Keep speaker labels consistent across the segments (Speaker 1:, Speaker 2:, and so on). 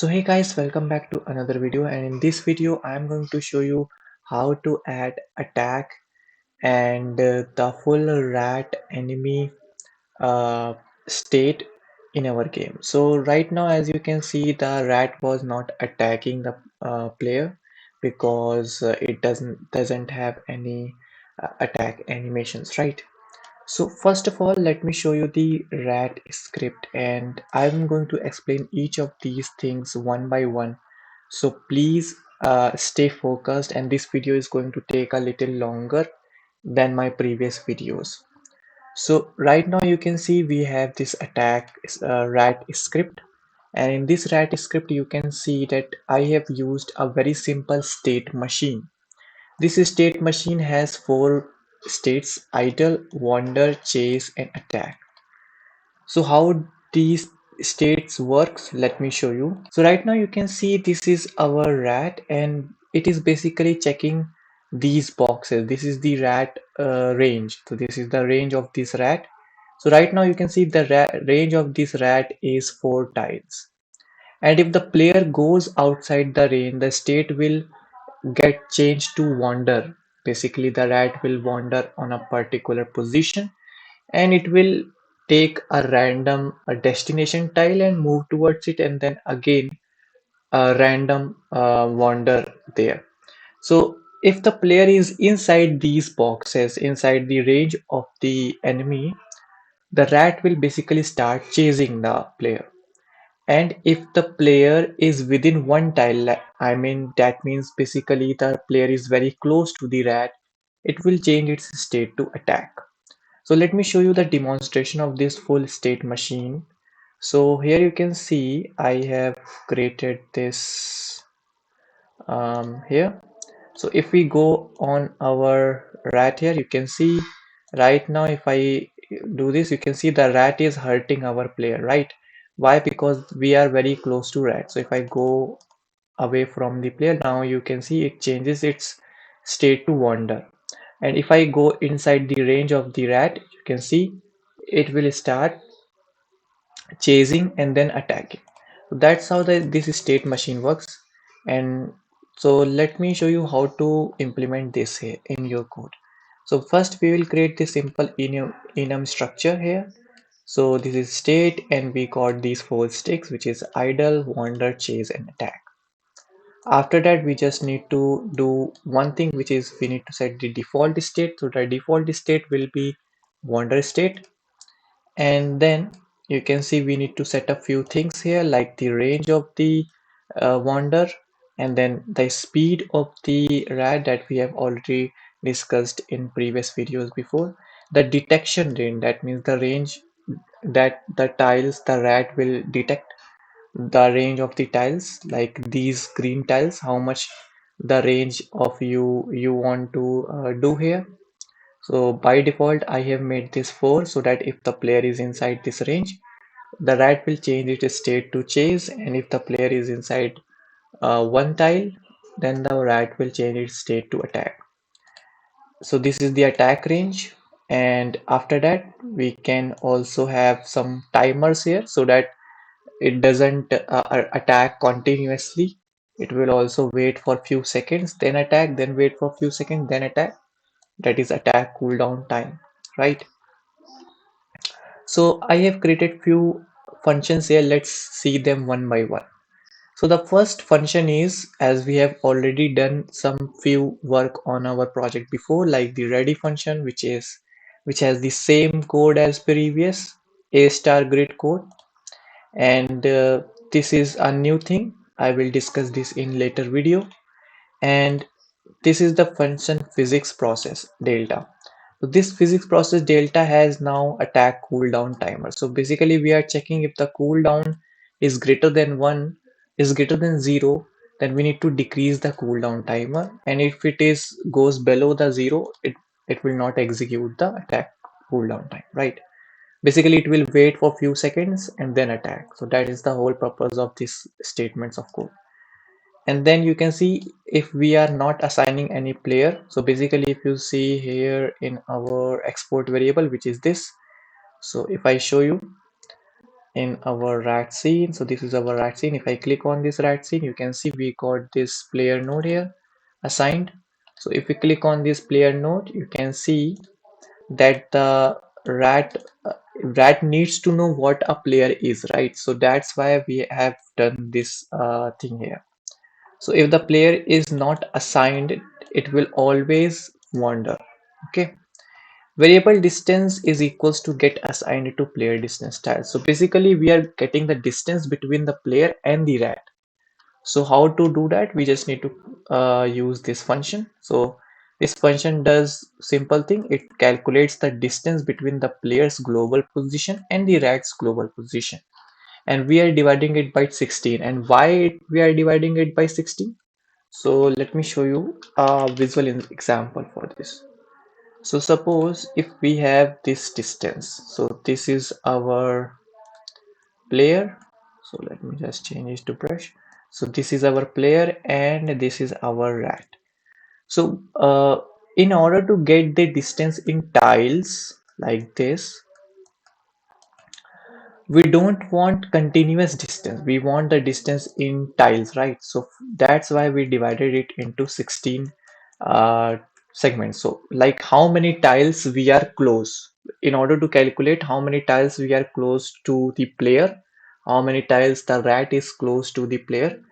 Speaker 1: So hey guys, welcome back to another video, and in this video I'm going to show you how to add attack and the full rat enemy uh, state in our game. So right now, as you can see, the rat was not attacking the player because it doesn't have any attack animations, right? So first of all, let me show you the rat script, and I'm going to explain each of these things one by one. So please stay focused, and this video is going to take a little longer than my previous videos. So right now you can see we have this attack rat script, and in this rat script you can see that I have used a very simple state machine. This state machine has four states: idle, wander, chase, and attack. So how these states works, let me show you. So right now you can see this is our rat, and it is basically checking these boxes. This is the rat range. So this is the range of this rat. So right now you can see the range of this rat is 4 tiles. And if the player goes outside the range, the state will get changed to wander. Basically, the rat will wander on a particular position, and it will take a random destination tile and move towards it, and then again a random wander there. So if the player is inside these boxes, inside the range of the enemy, the rat will basically start chasing the player. And if the player is within one tile, I mean, that means basically the player is very close to the rat, it will change its state to attack. So let me show you the demonstration of this full state machine. So here you can see I have created this here. So if we go on our rat here, you can see right now if I do this, you can see the rat is hurting our player, right? Why? Because we are very close to rat. So if I go away from the player, now you can see it changes its state to wander. And if I go inside the range of the rat, you can see it will start chasing and then attacking. So that's how this state machine works. And so let me show you how to implement this here in your code. So first we will create this simple enum structure here. So this is state, and we got these four sticks, which is idle, wander, chase, and attack. After that, we just need to do one thing, which is we need to set the default state. So the default state will be wander state. And then you can see we need to set a few things here, like the range of the wander, and then the speed of the rat that we have already discussed in previous videos before. The detection range, that means the range that the tiles the rat will detect, the range of the tiles, like these green tiles, how much the range of you want to do here. So by default I have made this 4, so that if the player is inside this range, the rat will change its state to chase, and if the player is inside one tile, then the rat will change its state to attack. So this is the attack range, and after that we can also have some timers here so that it doesn't attack continuously. It will also wait for few seconds, then attack, then wait for few seconds, then attack. That is attack cooldown time, right? So I have created few functions here. Let's see them one by one. So the first function is, as we have already done some few work on our project before, like the ready function, which has the same code as previous AStar Grid code. And this is a new thing. I will discuss this in later video. And this is the function physics process delta. So this physics process delta has now attack cooldown timer. So basically we are checking if the cooldown is greater than 1, is greater than 0, then we need to decrease the cooldown timer, and if it is goes below the 0, it will not execute the attack cooldown time, right? Basically it will wait for few seconds and then attack. So that is the whole purpose of these statements of code. And then you can see if we are not assigning any player. So basically if you see here in our export variable, which is this, so if I show you, in our rat scene. So this is our rat scene. If I click on this rat scene, you can see we got this player node here assigned. So if we click on this player node, you can see that the rat rat needs to know what a player is, right? So that's why we have done this thing here. So if the player is not assigned, it will always wander. Okay. Variable distance is equals to get assigned to player distance tile. So basically we are getting the distance between the player and the rat. So how to do that? We just need to use this function. So this function does simple thing. It calculates the distance between the player's global position and the rat's global position. And we are dividing it by 16. And why we are dividing it by 16? So let me show you a visual example for this. So suppose if we have this distance, so this is our player. So let me just change it to brush. So this is our player and this is our rat. So in order to get the distance in tiles like this, we don't want continuous distance. We want the distance in tiles, right? So that's why we divided it into 16 uh, segments. So like how many tiles we are close, in order to calculate how many tiles we are close to the player, how many tiles the rat is close to the player.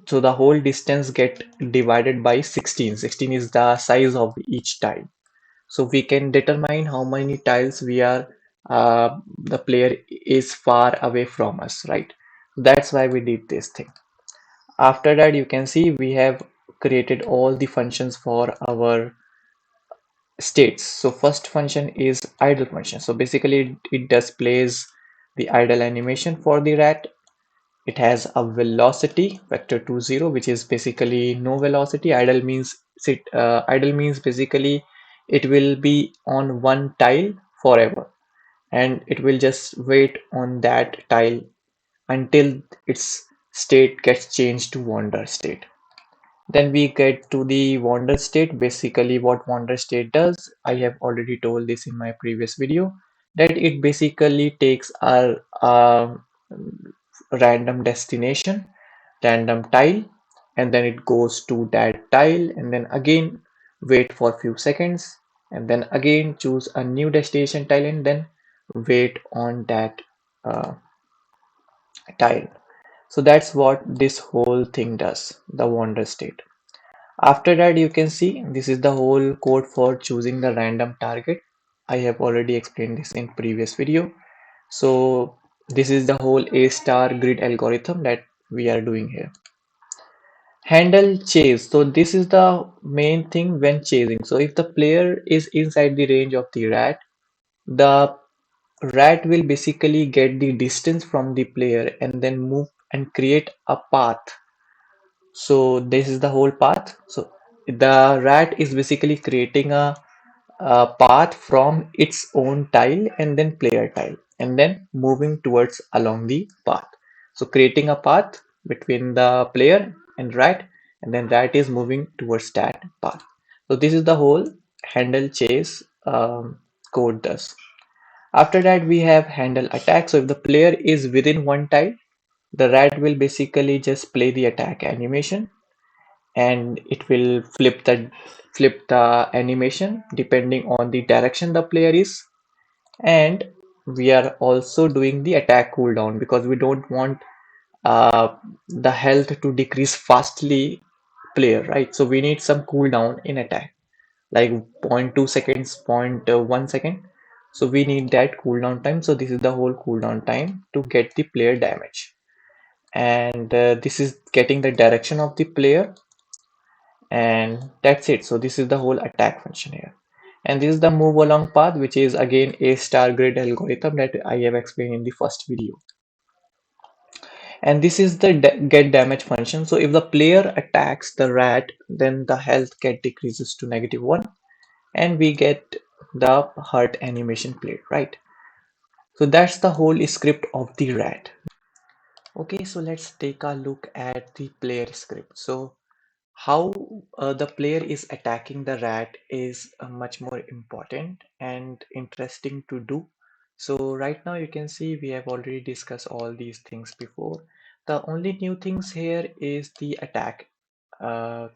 Speaker 1: So the whole distance get divided by 16. 16 is the size of each tile. So we can determine how many tiles we are the player is far away from us, right? That's why we did this thing. After that, you can see we have created all the functions for our states. So first function is idle function. So basically it displays the idle animation for the rat. It has a velocity vector 20, which is basically no velocity. Idle means basically it will be on one tile forever, and it will just wait on that tile until its state gets changed to wander state. Then we get to the wander state. Basically what wander state does, I have already told this in my previous video, that it basically takes a random destination, random tile, and then it goes to that tile and then again wait for a few seconds and then again choose a new destination tile and then wait on that uh, tile. So that's what this whole thing does, the wander state. After that, you can see this is the whole code for choosing the random target. I have already explained this in previous video. So this is the whole AStar grid algorithm that we are doing here. Handle chase. So this is the main thing when chasing. So if the player is inside the range of the rat will basically get the distance from the player and then move and create a path. So this is the whole path. So the rat is basically creating a path from its own tile and then player tile and then moving towards along the path. So creating a path between the player and rat and then rat is moving towards that path. So this is the whole handle chase code does. After that we have handle attack. So if the player is within one tile, the rat will basically just play the attack animation and it will flip the animation depending on the direction the player is. And we are also doing the attack cooldown because we don't want the health to decrease fastly player, right? So we need some cooldown in attack like 0.2 seconds, 0.1 second. So we need that cooldown time. So this is the whole cooldown time to get the player damage, and this is getting the direction of the player, and that's it. So this is the whole attack function here, and this is the move along path, which is again a star grid algorithm that I have explained in the first video. And this is the get damage function. So if the player attacks the rat, then the health get decreases to -1 and we get the hurt animation played, right? So that's the whole script of the rat. Okay, so let's take a look at the player script. So how the player is attacking the rat is much more important and interesting to do. So right now you can see we have already discussed all these things before. The only new things here is the attack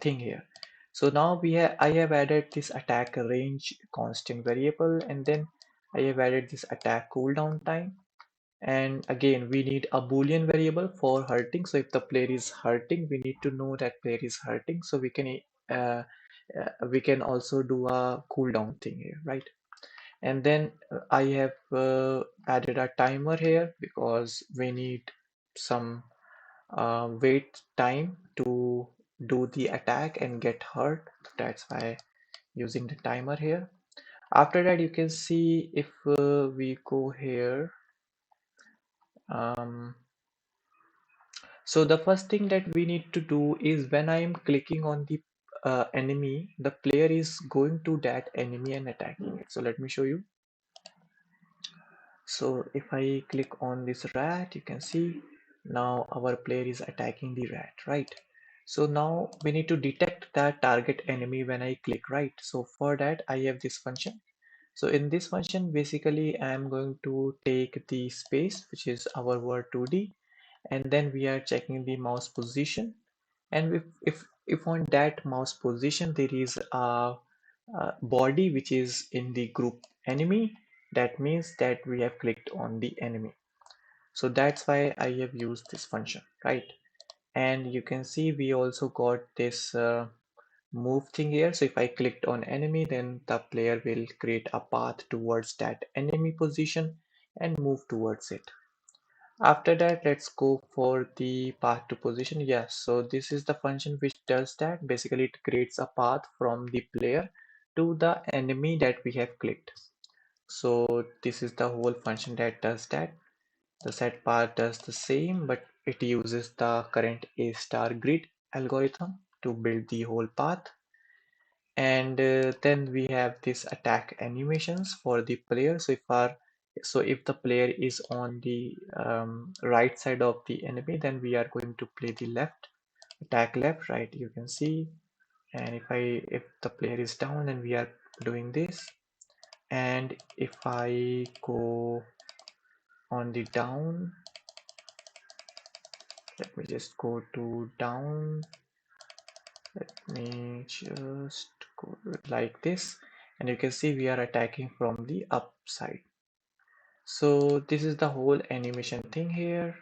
Speaker 1: thing here. So now I have added this attack range constant variable, and then I have added this attack cooldown time. And again, we need a Boolean variable for hurting. So if the player is hurting, we need to know that player is hurting. So uh, we can also do a cooldown thing here, right? And then I have added a timer here because we need some wait time to do the attack and get hurt. That's why using the timer here. After that, you can see if we go here. Um, so the first thing that we need to do is when I am clicking on the enemy, the player is going to that enemy and attacking it. So let me show you. So if I click on this rat, you can see now our player is attacking the rat, right? So now we need to detect that target enemy when I click, right? So for that, I have this function. So in this function, basically, I am going to take the space, which is our word 2D, and then we are checking the mouse position. And if on that mouse position there is a body which is in the group enemy, that means that we have clicked on the enemy. So that's why I have used this function, right? And you can see we also got this move thing here. So if I clicked on enemy, then the player will create a path towards that enemy position and move towards it. After that, let's go for the path to position. Yes, so this is the function which does that. Basically, it creates a path from the player to the enemy that we have clicked. So this is the whole function that does that. The set path does the same, but it uses the current AStar Grid algorithm to build the whole path. And then we have this attack animations for the player. So if the player is on the right side of the enemy, then we are going to play the left, attack left, right, you can see. And if the player is down, then we are doing this. And if I go on the down, let me just go to down, let me just go like this, and you can see we are attacking from the upside. So this is the whole animation thing here.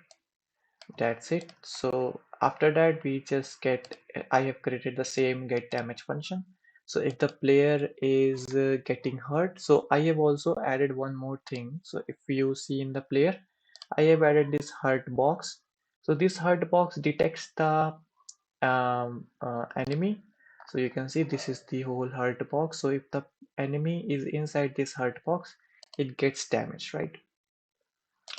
Speaker 1: That's it. So after that, we just get, I have created the same get damage function. So if the player is getting hurt, so I have also added one more thing. So if you see in the player, I have added this hurt box. So this hurt box detects the enemy. So you can see this is the whole hurt box. So if the enemy is inside this hurt box, it gets damaged, right?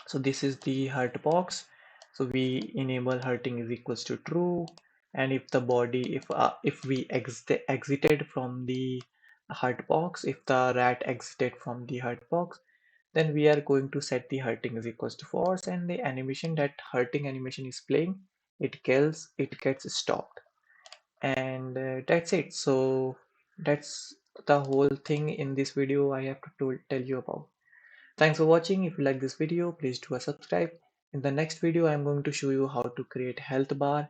Speaker 1: So this is the hurt box. So we enable hurting is equals to true. And if the body, if we exited from the hurt box, if the rat exited from the hurt box, then we are going to set the hurting is equals to false, and the animation that hurting animation is playing, it gets stopped. And that's it. So that's the whole thing in this video I have to tell you about. Thanks for watching. If you like this video, please do a subscribe. In the next video, I'm going to show you how to create health bar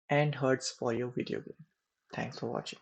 Speaker 1: and hertz for your video game. Thanks for watching.